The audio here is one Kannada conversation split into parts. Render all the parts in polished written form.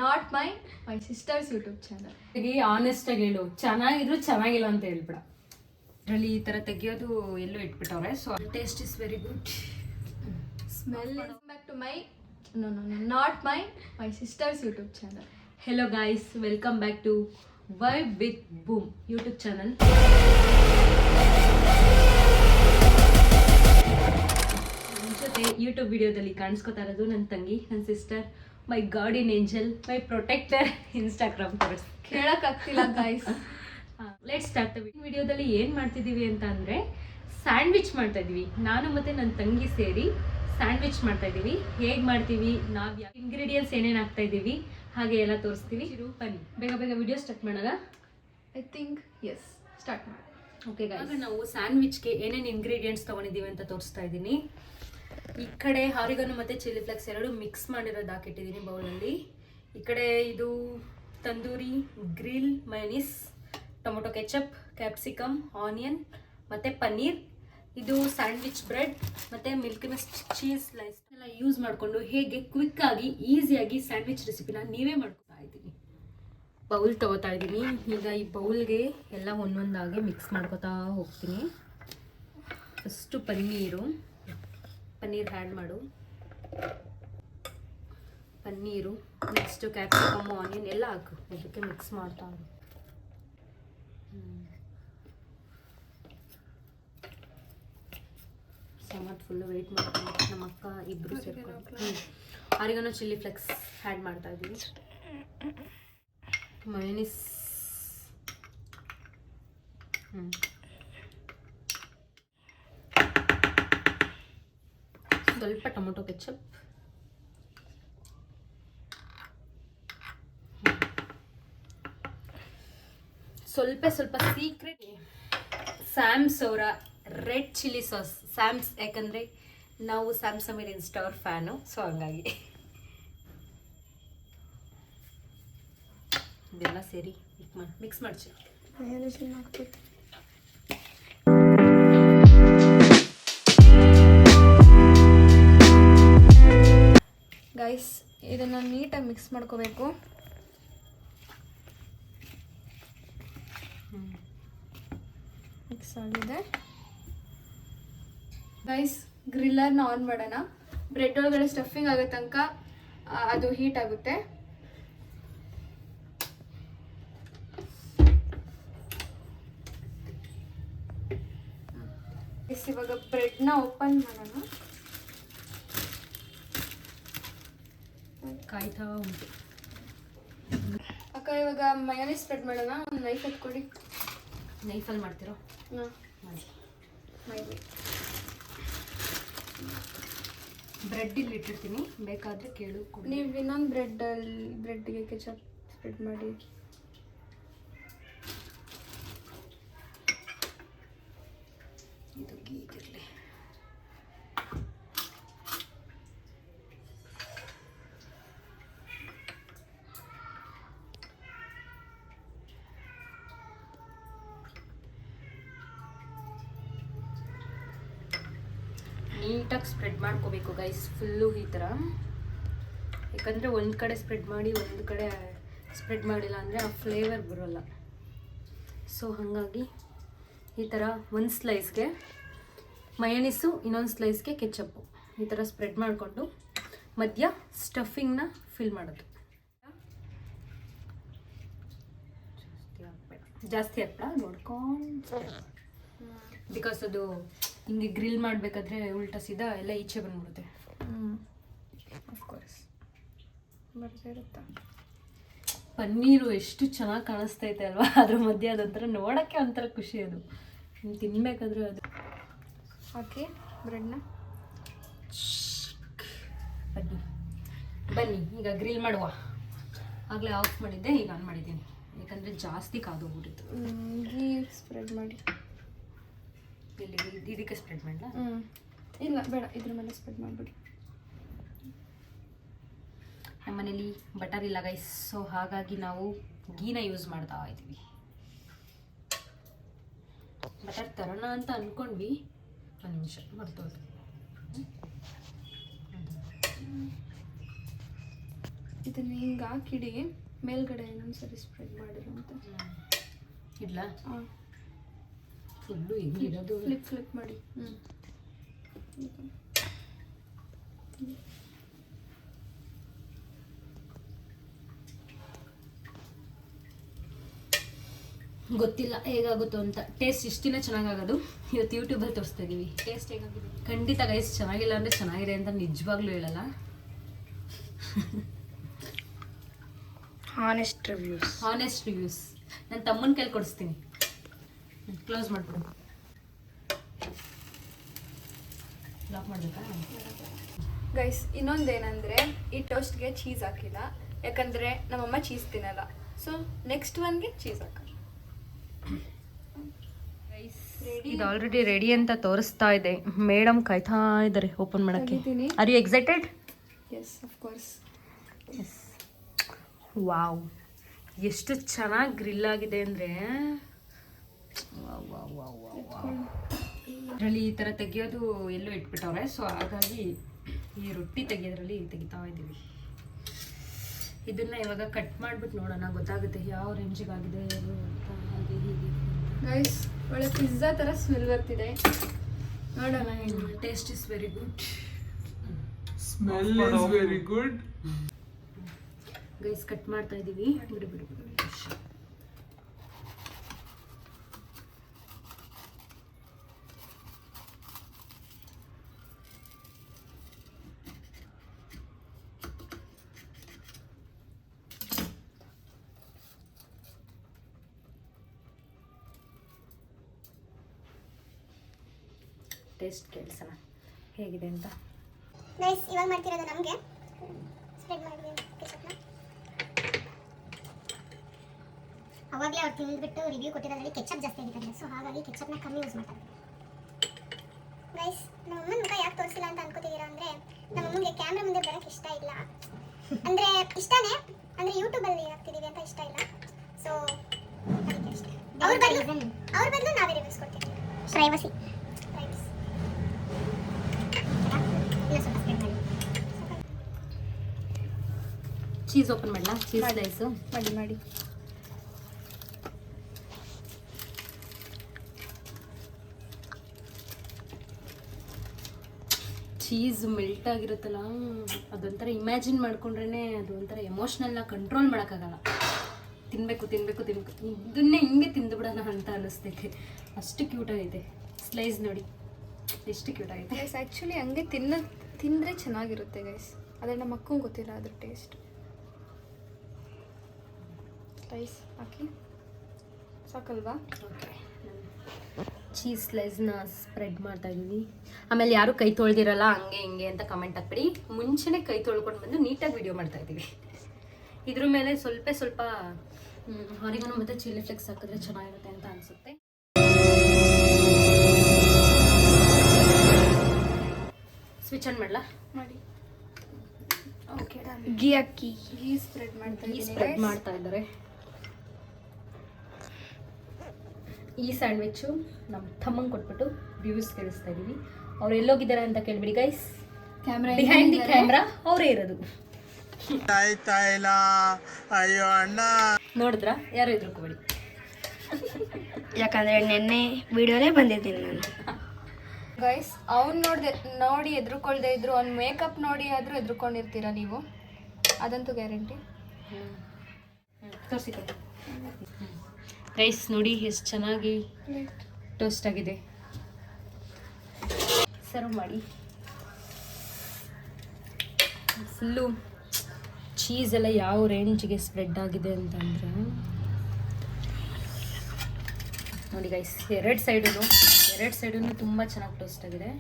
Not my sisters YouTube channel. Honest ಆಗಿ ಹೇಳು, ಚೆನ್ನಾಗಿದ್ರು ಚೆನ್ನಾಗಿಲ್ಲ ಅಂತ ಹೇಳ್ಬಿಡ. ಅದರಲ್ಲಿ ಈ ತರ ತೆಗಿಯೋದು ಎಲ್ಲೂ ಇಟ್ಬಿಟ್ಟವ್ರೆ. So taste is very good. Smell back to my not my sisters YouTube channel. Hello guys, welcome back to vibe with boom YouTube channel. ನನ್ನ ಜೊತೆ ಯೂಟ್ಯೂಬ್ ವಿಡಿಯೋದಲ್ಲಿ ಕಾಣಿಸ್ಕೊತಾ ಇರೋದು ನನ್ನ ತಂಗಿ, ನನ್ನ sister, my guardian angel, my protector, Instagram purse. ಕೇಳಕ್ಕಾಗ್ತಿಲ್ಲ ಗೈಸ್. ಲೆಟ್ ಸ್ಟಾರ್ಟ್ ದ ವಿಡಿಯೋದಲ್ಲಿ ಏನು ಮಾಡ್ತಿದ್ದೀವಿ ಅಂತ ಅಂದರೆ ಸ್ಯಾಂಡ್ವಿಚ್ ಮಾಡ್ತಾ ಇದ್ದೀವಿ. ನಾನು ಮತ್ತು ನನ್ನ ತಂಗಿ ಸೇರಿ ಸ್ಯಾಂಡ್ವಿಚ್ ಮಾಡ್ತಾ ಇದ್ದೀವಿ. ಹೇಗೆ ಮಾಡ್ತೀವಿ, ನಾವು ಯಾವ ಇಂಗ್ರೀಡಿಯೆಂಟ್ಸ್ ಏನೇನು ಹಾಕ್ತಾ ಇದ್ದೀವಿ ಹಾಗೆ ಎಲ್ಲ ತೋರಿಸ್ತೀವಿ. ಬನ್ನಿ ಬೇಗ ಬೇಗ ವಿಡಿಯೋ ಸ್ಟಾರ್ಟ್ ಮಾಡೋಣ. ಐ ಥಿಂಕ್ ಎಸ್, ಸ್ಟಾರ್ಟ್ ಮಾಡಿ. ಓಕೆ ಗೈಸ್, ನಾವು ಸ್ಯಾಂಡ್ವಿಚ್ಗೆ ಏನೇನು ಇಂಗ್ರೀಡಿಯೆಂಟ್ಸ್ ತೊಗೊಂಡಿದ್ದೀವಿ ಅಂತ ತೋರಿಸ್ತಾ ಇದ್ದೀನಿ. ಈ ಕಡೆ ಆರಿಗನು ಮತ್ತು ಚಿಲ್ಲಿ ಫ್ಲೆಕ್ಸ್ ಎರಡು ಮಿಕ್ಸ್ ಮಾಡಿರೋದು ಹಾಕಿಟ್ಟಿದ್ದೀನಿ ಬೌಲಲ್ಲಿ. ಈ ಕಡೆ ಇದು tandoori grill mayonnaise, tomato ketchup, capsicum, onion ಮತ್ತು ಪನ್ನೀರ್. ಇದು ಸ್ಯಾಂಡ್ವಿಚ್ ಬ್ರೆಡ್ ಮತ್ತು ಮಿಲ್ಕಿ ಮಿಸ್ಟ್ ಚೀಸ್ ಸ್ಲೈಸ್ ಎಲ್ಲ ಯೂಸ್ ಮಾಡಿಕೊಂಡು ಹೇಗೆ ಕ್ವಿಕ್ಕಾಗಿ ಈಸಿಯಾಗಿ ಸ್ಯಾಂಡ್ವಿಚ್ ರೆಸಿಪಿನ ನೀವೇ ಮಾಡ್ಕೊತಾ ಇದ್ದೀನಿ. ಬೌಲ್ ತೊಗೋತಾ ಇದ್ದೀನಿ. ಈಗ ಈ ಬೌಲ್ಗೆ ಎಲ್ಲ ಒಂದೊಂದಾಗಿ ಮಿಕ್ಸ್ ಮಾಡ್ಕೊತಾ ಹೋಗ್ತೀನಿ. ಫಸ್ಟು ಪನ್ನೀರ್ ಆ್ಯಡ್ ಮಾಡು. ಪನ್ನೀರು, ನೆಕ್ಸ್ಟು ಕ್ಯಾಪ್ಸಿಕಮ್, ಆನಿಯನ್ ಎಲ್ಲ ಹಾಕು. ಇದಕ್ಕೆ ಮಿಕ್ಸ್ ಮಾಡ್ತಾ ಸಮತ್ ಫುಲ್ಲು ವೆಯ್ಟ್ ಮಾಡ್ತೀನಿ. ನಮ್ಮ ಅಕ್ಕ ಇಬ್ಬರು ಸೇರ್ಕೊಂಡು ಆರಿಗನೋ ಚಿಲ್ಲಿ ಫ್ಲೆಕ್ಸ್ ಆ್ಯಡ್ ಮಾಡ್ತಾ ಇದ್ದೀವಿ. ಮಯೋನೀಸ್, ಸ್ವಲ್ಪ ಟೊಮೊಟೊ ಕೆಚಪ್, ಸ್ವಲ್ಪ ಸೀಕ್ರೆಟ್ ಸ್ಯಾಮ್ಸ್ ಅವರ ರೆಡ್ ಚಿಲ್ಲಿ ಸಾಸ್. ಸ್ಯಾಮ್ಸ್ ಯಾಕಂದರೆ ನಾವು ಸ್ಯಾಮ್ಸಂಗ್ ಇನ್ಸ್ಟಾ ಅವ್ರ ಫ್ಯಾನು, ಸೊ ಹಂಗಾಗಿ ಇದೆಲ್ಲ ಸೇರಿ ಮಿಕ್ಸ್ ಮಾಡ್ಸಿ. ಗೈಸ್, ಇದನ್ನು ನೀಟಾಗಿ ಮಿಕ್ಸ್ ಮಾಡ್ಕೋಬೇಕು. ಮಿಕ್ಸ್ ಆಗಿದೆ ಗೈಸ್. ಗ್ರಿಲ್ಲರ್ನ ಆನ್ ಮಾಡೋಣ. ಬ್ರೆಡ್ ಒಳಗಡೆ ಸ್ಟಫಿಂಗ್ ಆಗೋ ತನಕ ಅದು ಹೀಟ್ ಆಗುತ್ತೆ. ಇವಾಗ ಬ್ರೆಡ್ನ ಓಪನ್ ಮಾಡೋಣ. ಕಾಯ್ತಾ ಉಂಟು. ಅಕ್ಕ, ಇವಾಗ ಮಯೋನೀಸ್ ಸ್ಪ್ರೆಡ್ ಮಾಡೋಣ. ಒಂದು ನೈಫ್ ಎತ್ಕೊಡಿ. ನೈಫಲ್ಲಿ ಮಾಡ್ತಿರೋ? ಹಾಂ, ಮಾಡಿ. ಬ್ರೆಡ್ ಇಲ್ಲಿ ಇಟ್ಟಿರ್ತೀನಿ, ಬೇಕಾದರೆ ಕೇಳು. ನೀವು ಇನ್ನೊಂದು ಬ್ರೆಡ್ಗೆ ಕೆಚಪ್ ಸ್ಪ್ರೆಡ್ ಮಾಡಿ. ಇದು ಹೀಗಿರಲಿ. ನೀಟಾಗಿ ಸ್ಪ್ರೆಡ್ ಮಾಡ್ಕೋಬೇಕು ಗೈಸ್, ಫುಲ್ಲು ಈ ಥರ. ಯಾಕಂದರೆ ಒಂದು ಕಡೆ ಸ್ಪ್ರೆಡ್ ಮಾಡಿ ಒಂದು ಕಡೆ ಸ್ಪ್ರೆಡ್ ಮಾಡಿಲ್ಲ ಅಂದರೆ ಆ ಫ್ಲೇವರ್ ಬರೋಲ್ಲ. ಸೊ ಹಾಗಾಗಿ ಈ ಥರ ಒಂದು ಸ್ಲೈಸ್ಗೆ ಮಯೋನೀಸು, ಇನ್ನೊಂದು ಸ್ಲೈಸ್ಗೆ ಕೆಚಪ್ಪು, ಈ ಥರ ಸ್ಪ್ರೆಡ್ ಮಾಡಿಕೊಂಡು ಮಧ್ಯ ಸ್ಟಫಿಂಗ್ನ ಫಿಲ್ ಮಾಡೋದು. ಜಾಸ್ತಿ ಹಾಕ್ಬೇಡ, ನೋಡ್ಕೊಂಡು. ಬಿಕಾಸ್ ಅದು ಹಿಂಗೆ ಗ್ರಿಲ್ ಮಾಡಬೇಕಾದ್ರೆ ಉಲ್ಟಾ ಸೀದಾ ಎಲ್ಲ ಈಚೆ ಬಂದ್ಬಿಡುತ್ತೆ. ಆಫ್ಕೋರ್ಸ್ ಬರ್ತಾ ಇರುತ್ತಾ. ಪನ್ನೀರು ಎಷ್ಟು ಚೆನ್ನಾಗಿ ಕಾಣಿಸ್ತೈತೆ ಅಲ್ವಾ, ಅದ್ರ ಮಧ್ಯೆ ಅದೊಂಥರ ನೋಡೋಕ್ಕೆ ಒಂಥರ ಖುಷಿ. ಅದು ತಿನ್ಬೇಕಾದ್ರೆ ಅದು ಹಾಕಿ ಬ್ರೆಡ್ನ ಬನ್ನಿ ಈಗ ಗ್ರಿಲ್ ಮಾಡುವ. ಆಗಲೇ ಆಫ್ ಮಾಡಿದ್ದೆ, ಈಗ ಆನ್ ಮಾಡಿದ್ದೀನಿ ಯಾಕಂದರೆ ಜಾಸ್ತಿ ಕಾದೋಗ್ಬಿಟ್ಟಿತ್ತು. ಗೀ ಸ್ಪ್ರೆಡ್ ಮಾಡಿ. ಇದಕ್ಕೆ ಸ್ಪ್ರೆಡ್ ಮಾಡಲ? ಇಲ್ಲ ಬೇಡ, ಇದ್ರ ಮೇಲೆ ಸ್ಪ್ರೆಡ್ ಮಾಡಿಬಿಡಿ. ನಮ್ಮನೇಲಿ ಬಟರ್ ಇಲ್ಲ ಗೈಸ್, ಸೊ ಹಾಗಾಗಿ ನಾವು ಗೀನ ಯೂಸ್ ಮಾಡ್ತಾ ಇದ್ದೀವಿ. ಬಟರ್ ತರೋಣ ಅಂತ ಅಂದ್ಕೊಂಡ್ವಿ, ಒಂದು ನಿಮಿಷ ಮರ್ತೋದು. ಇದನ್ನ ಹಿಂಗೆ ಹಾಕಿಡಿ, ಮೇಲ್ಗಡೆ ಇನ್ನೊಂದ್ಸರಿ ಸ್ಪ್ರೆಡ್ ಮಾಡಿರುವಂತೆ. ಇಲ್ಲ ಹಾಂ, ಫುಲ್ಲು ಹಿಂಗಿರೋದು. ಫ್ಲಿಪ್ ಮಾಡಿ. ಗೊತ್ತಿಲ್ಲ ಹೇಗಾಗುತ್ತೋ ಅಂತ. ಟೇಸ್ಟ್ ಇಷ್ಟಿನ ಚೆನ್ನಾಗಾಗೋದು. ಇವತ್ತು ಯೂಟ್ಯೂಬಲ್ಲಿ ತೋರಿಸ್ತಾ ಇದೀವಿ ಟೇಸ್ಟ್ ಹೇಗಾಗಿದೆ. ಖಂಡಿತ ಗೈಸ್ ಚೆನ್ನಾಗಿಲ್ಲ ಅಂದರೆ ಚೆನ್ನಾಗಿದೆ ಅಂತ ನಿಜವಾಗ್ಲೂ ಹೇಳಲ್ಲ. ಹಾನೆಸ್ಟ್ ರಿವ್ಯೂಸ್ ನನ್ನ ತಮ್ಮನ ಕೈಲಿ ಕೊಡಿಸ್ತೀನಿ. ಕ್ಲೋಸ್ ಮಾಡ್ಬಿಡು. ಲಾಕ್ ಮಾಡಬೇಕಾ ಗೈಸ್? ಇನ್ನೊಂದೇನಂದರೆ ಈ ಟೋಸ್ಟ್ಗೆ ಚೀಸ್ ಹಾಕಿಲ್ಲ, ಯಾಕಂದರೆ ನಮ್ಮಮ್ಮ ಚೀಸ್ ತಿನ್ನಲ್ಲ. ಸೊ ನೆಕ್ಸ್ಟ್ ಒನ್ಗೆ ಚೀಸ್ ಹಾಕ. ಇದು ಆಲ್ರೆಡಿ ರೆಡಿ ಅಂತ ತೋರಿಸ್ತಾ ಇದೆ. ಮೇಡಮ್ ಕಾಯ್ತಾ ಇದ್ದಾರೆ ಓಪನ್ ಮಾಡಕ್ಕೆ. Are you excited? Yes, of course. Yes. Wow, ಎಷ್ಟು ಚೆನ್ನಾಗಿ ಗ್ರಿಲ್ ಆಗಿದೆ ಅಂದರೆ ಇದರಲ್ಲಿ ಈ ಥರ ತೆಗಿಯೋದು ಎಲ್ಲೂ ಇಟ್ಬಿಟ್ಟವ್ರೆ. ಸೊ ಹಾಗಾಗಿ ಈ ರೊಟ್ಟಿ ತೆಗಿಯೋದ್ರಲ್ಲಿ ತೆಗಿತಾ ಇದ್ದೀವಿ. ಇದನ್ನ ಇವಾಗ ಕಟ್ ಮಾಡಿಬಿಟ್ಟು ನೋಡೋಣ, ಗೊತ್ತಾಗುತ್ತೆ ಯಾವ ರೇಂಜಿಗೆ ಆಗಿದೆ ಅಂತ. ಹಾಗೆ ಹೀಗೆ ಗೈಸ್ ಒಳ್ಳೆ ಪಿಜ್ಜಾ ಥರ ಸ್ಮೆಲ್ ಬರ್ತಿದೆ. ನೋಡೋಣ. Taste is very good. Smell is very good. Guys cut ಮಾಡ್ತಾ ಇದ್ದೀವಿ. ಬಿಡು. ಟೇಸ್ಟ್ ಕೇಳಿಸೋಣ ಹೇಗಿದೆ ಅಂತ. ಗೈಸ್ ಇವಾಗ ಮಾಡ್ತಿರೋದು ನಮಗೆ ಸ್ಪ್ರೆಡ್ ಮಾಡಿದ್ವಿ ಕೆಚಪ್ನ. ಅವಾಗಲೇ ಅವ್ರು ತಿಂದ್ಬಿಟ್ಟು ರಿವ್ಯೂ ಕೊಟ್ಟಿರೋದ್ರಲ್ಲಿ ಕೆಚಪ್ ಜಾಸ್ತಿ ಆಗಿದ್ದಾರೆ. ಸೊ ಹಾಗಾಗಿ ಕೆಚಪ್ನ ಕಮ್ಮಿ ಯೂಸ್ ಮಾಡ್ತಾರೆ. ಗೈಸ್ ನಮ್ಮ ಅಮ್ಮನ ಮುಖ ಯಾಕೆ ತೋರಿಸಿಲ್ಲ ಅಂತ ಅನ್ಕೋತಿದ್ದೀರಾ ಅಂದರೆ, ನಮ್ಮ ಅಮ್ಮನಿಗೆ ಕ್ಯಾಮ್ರಾ ಮುಂದೆ ಬರೋಕ್ಕೆ ಇಷ್ಟ ಇಲ್ಲ. ಅಂದರೆ ಇಷ್ಟನೇ, ಅಂದರೆ ಯೂಟ್ಯೂಬಲ್ಲಿ ಹಾಕ್ತಿದ್ದೀವಿ ಅಂತ ಇಷ್ಟ ಇಲ್ಲ. ಸೊ ಅದಕ್ಕೆ ಅಷ್ಟೇ. ಅವ್ರ ಬದಲು ನಾವೇ ರಿವ್ಯೂಸ್ ಕೊಡ್ತೀವಿ. ಪ್ರೈವಸಿ. ಚೀಸ್ ಓಪನ್ ಮಾಡಲಾ? ಚೀಸ್ ಸ್ಲೈಸು ಮಾಡಿ. ಚೀಸ್ ಮೆಲ್ಟ್ ಆಗಿರುತ್ತಲ್ಲ, ಅದೊಂಥರ ಇಮ್ಯಾಜಿನ್ ಮಾಡ್ಕೊಂಡ್ರೇ ಅದು ಒಂಥರ ಎಮೋಷ್ನಲ್ನ ಕಂಟ್ರೋಲ್ ಮಾಡೋಕ್ಕಾಗಲ್ಲ. ತಿನ್ನಬೇಕು. ಇದನ್ನೇ ಹಿಂಗೆ ತಿಂದುಬಿಡೋಣ ಅಂತ ಅನ್ನಿಸ್ತೈತೆ. ಅಷ್ಟು ಕ್ಯೂಟಾಗಿದೆ. ಸ್ಲೈಸ್ ನೋಡಿ ಎಷ್ಟು ಕ್ಯೂಟಾಗಿದೆ. ಗೈಸ್ ಆ್ಯಕ್ಚುಲಿ ಹಂಗೆ ತಿಂದರೆ ಚೆನ್ನಾಗಿರುತ್ತೆ ಗೈಸ್. ಆದರೆ ನಮ್ಮ ಅಕ್ಕಂಗೆ ಗೊತ್ತಿಲ್ಲ ಅದ್ರ ಟೇಸ್ಟ್. ಸ್ಲೈಸ್ ಹಾಕಿ ಸಾಕಲ್ವಾ? ಓಕೆ, ಚೀಸ್ ಸ್ಲೈಸ್ನ ಸ್ಪ್ರೆಡ್ ಮಾಡ್ತಾ ಇದ್ದೀವಿ. ಆಮೇಲೆ ಯಾರು ಕೈ ತೊಳ್ದಿರಲ್ಲ ಹಂಗೆ ಹಿಂಗೆ ಅಂತ ಕಮೆಂಟ್ ಹಾಕ್ಬಿಡಿ. ಮುಂಚೆನೇ ಕೈ ತೊಳ್ಕೊಂಡು ಬಂದು ನೀಟಾಗಿ ವಿಡಿಯೋ ಮಾಡ್ತಾ ಇದ್ದೀವಿ. ಇದ್ರ ಮೇಲೆ ಸ್ವಲ್ಪ ಆರಿಗಾನೋ ಮತ್ತು ಚಿಲ್ಲಿ ಫ್ಲೇಕ್ಸ್ ಹಾಕಿದ್ರೆ ಚೆನ್ನಾಗಿರುತ್ತೆ ಅಂತ ಅನಿಸುತ್ತೆ. ಸ್ವಿಚ್ ಆನ್ ಮಾಡಲಾ? ಮಾಡಿ. ಓಕೆ, ಗೀ ಹಾಕಿ ಗೀ ಸ್ಪ್ರೆಡ್ ಮಾಡ್ತಾ ಇದ್ದಾರೆ. ಈ ಸ್ಯಾಂಡ್ವಿಚ್ಚು ನಮ್ಮ ತಮ್ಮಂಗೆ ಕೊಟ್ಬಿಟ್ಟು ರಿವ್ಯೂಸ್ ಕೇಳಿಸ್ತಾ ಇದ್ದೀವಿ. ಅವ್ರು ಎಲ್ಲೋಗಿದ್ದಾರೆ ಅಂತ ಕೇಳ್ಬಿಡಿ guys. Camera behind the camera ಅವರೇ ಇರೋದು. ಅಯ್ಯೋ ಅಣ್ಣ, ನೋಡಿದ್ರಾ? ಯಾರು ಎದುರ್ಕೋಬೇಡಿ, ಯಾಕಂದರೆ ನೆನ್ನೆ ವಿಡಿಯೋನೇ ಬಂದಿದ್ದೀನಿ ನಾನು. ಗೈಸ್ ಅವ್ನು ನೋಡಿ ಎದ್ರುಕೊಳ್ದೇ ಇದ್ರು, ಅವ್ನು ಮೇಕಪ್ ನೋಡಿ ಆದರೂ ಎದ್ರುಕೊಂಡಿರ್ತೀರ ನೀವು, ಅದಂತೂ ಗ್ಯಾರಂಟಿ. ತೋರಿಸಿ ರೈಸ್ ನೋಡಿ ಎಷ್ಟು ಚೆನ್ನಾಗಿ ಟೋಸ್ಟ್ ಆಗಿದೆ. ಸರ್ವ್ ಮಾಡಿ. ಫುಲ್ಲು ಚೀಸ್ ಎಲ್ಲ ಯಾವ ರೇಂಜಿಗೆ ಸ್ಪ್ರೆಡ್ ಆಗಿದೆ ಅಂತಂದರೆ ನೋಡಿ ಗೈಸ್, ಎರಡು ಸೈಡೂ ತುಂಬ ಚೆನ್ನಾಗಿ ಟೋಸ್ಟ್ ಆಗಿದೆ.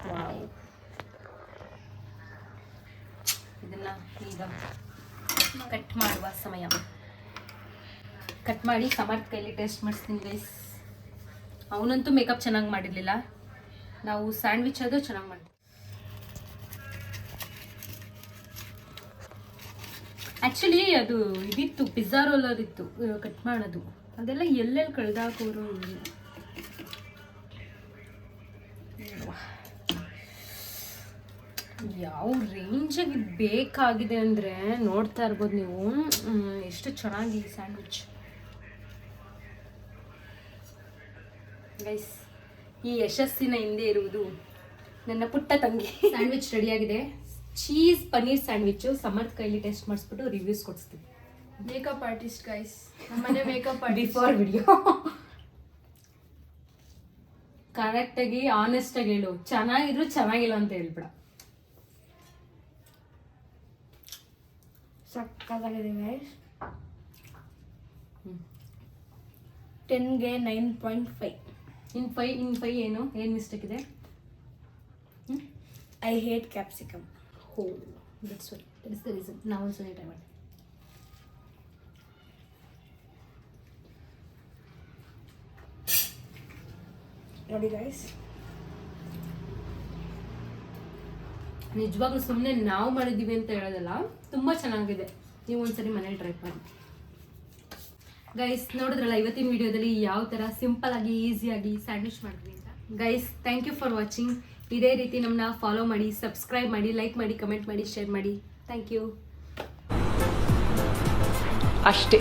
ವಾವ್, ಇದನ್ನು ಈಗ ಕಟ್ ಮಾಡುವ ಸಮಯ. ಕಟ್ ಮಾಡಿ ಸಮರ್ಥ ಕೈಲಿ ಟೇಸ್ಟ್ ಮಾಡಿಸ್ತೀನಿ ಗೈಸ್. ಅವನಂತೂ ಮೇಕಪ್ ಚೆನ್ನಾಗಿ ಮಾಡಿರಲಿಲ್ಲ, ನಾವು ಸ್ಯಾಂಡ್ವಿಚ್ ಅದು ಚೆನ್ನಾಗಿ ಮಾಡಿದ್ವಿ. ಆ್ಯಕ್ಚುಲಿ ಅದು ಇದಿತ್ತು, ಪಿಜ್ಜಾ ರೋಲರ್ ಇತ್ತು ಕಟ್ ಮಾಡೋದು, ಅದೆಲ್ಲ ಎಲ್ಲೆಲ್ಲಿ ಕಳೆದಾಕೋರು. ಯಾವ ರೇಂಜಾಗಿ ಬೇಕಾಗಿದೆ ಅಂದರೆ ನೋಡ್ತಾ ಇರ್ಬೋದು ನೀವು. ಎಷ್ಟು ಚೆನ್ನಾಗಿ ಸ್ಯಾಂಡ್ವಿಚ್ ಗೈಸ್. ಈ ಯಶಸ್ಸಿನ ಹಿಂದೆ ಇರುವುದು ನನ್ನ ಪುಟ್ಟ ತಂಗಿ. ಸ್ಯಾಂಡ್ವಿಚ್ ರೆಡಿಯಾಗಿದೆ. Cheese paneer sandwich. ಸಮರ್ಥ ಕೈಲಿ ಟೆಸ್ಟ್ ಮಾಡಿಸ್ಬಿಟ್ಟು ರಿವ್ಯೂಸ್ ಕೊಡಿಸ್ತೀವಿ. ಮೇಕಪ್ ಆರ್ಟಿಸ್ಟ್ ಗೈಸ್, ನಮ್ಮನೆ ಮೇಕಪ್ ಆರ್ಟಿಸ್ಟ್. ಬಿಫೋರ್ ವಿಡಿಯೋ ಕರೆಕ್ಟಾಗಿ ಆನೆಸ್ಟಾಗಿ ಹೇಳು, ಚೆನ್ನಾಗಿದ್ರು ಚೆನ್ನಾಗಿಲ್ಲ ಅಂತ ಹೇಳ್ಬಿಡ. ಸಕ್ಕತ್ತಾಗಿದೆ ಗೈಸ್. 10ಗೆ 9.5. ಇನ್ ಫೈ ಏನು ಮಿಸ್ಟೇಕ್ ಇದೆ? I hate capsicum. Oh that's the reason. ನಾವು ಒಂದ್ಸಲ ಟ್ರೈ ಮಾಡಿ. ನೋಡಿ ಗೈಸ್, ನಿಜವಾಗ್ಲೂ ಸುಮ್ಮನೆ ನಾವು ಮಾಡಿದ್ದೀವಿ ಅಂತ ಹೇಳೋದಲ್ಲ, ತುಂಬ ಚೆನ್ನಾಗಿದೆ. ನೀವು ಒಂದ್ಸರಿ ಮನೇಲಿ ಟ್ರೈ ಮಾಡಿ. ಗೈಸ್ ನೋಡಿದ್ರಲ್ಲ ಇವತ್ತಿನ ವಿಡಿಯೋದಲ್ಲಿ ಯಾವ ಥರ ಸಿಂಪಲ್ ಆಗಿ ಈಸಿಯಾಗಿ ಸ್ಯಾಂಡ್ವಿಚ್ ಮಾಡಿದ್ವಿ ಅಂತ. Guys thank you for watching. ಇದೇ ರೀತಿ ನಮ್ಮನ್ನ ಫಾಲೋ ಮಾಡಿ, ಸಬ್ಸ್ಕ್ರೈಬ್ ಮಾಡಿ, ಲೈಕ್ ಮಾಡಿ, ಕಮೆಂಟ್ ಮಾಡಿ, ಶೇರ್ ಮಾಡಿ. Thank you. ಅಷ್ಟೇ.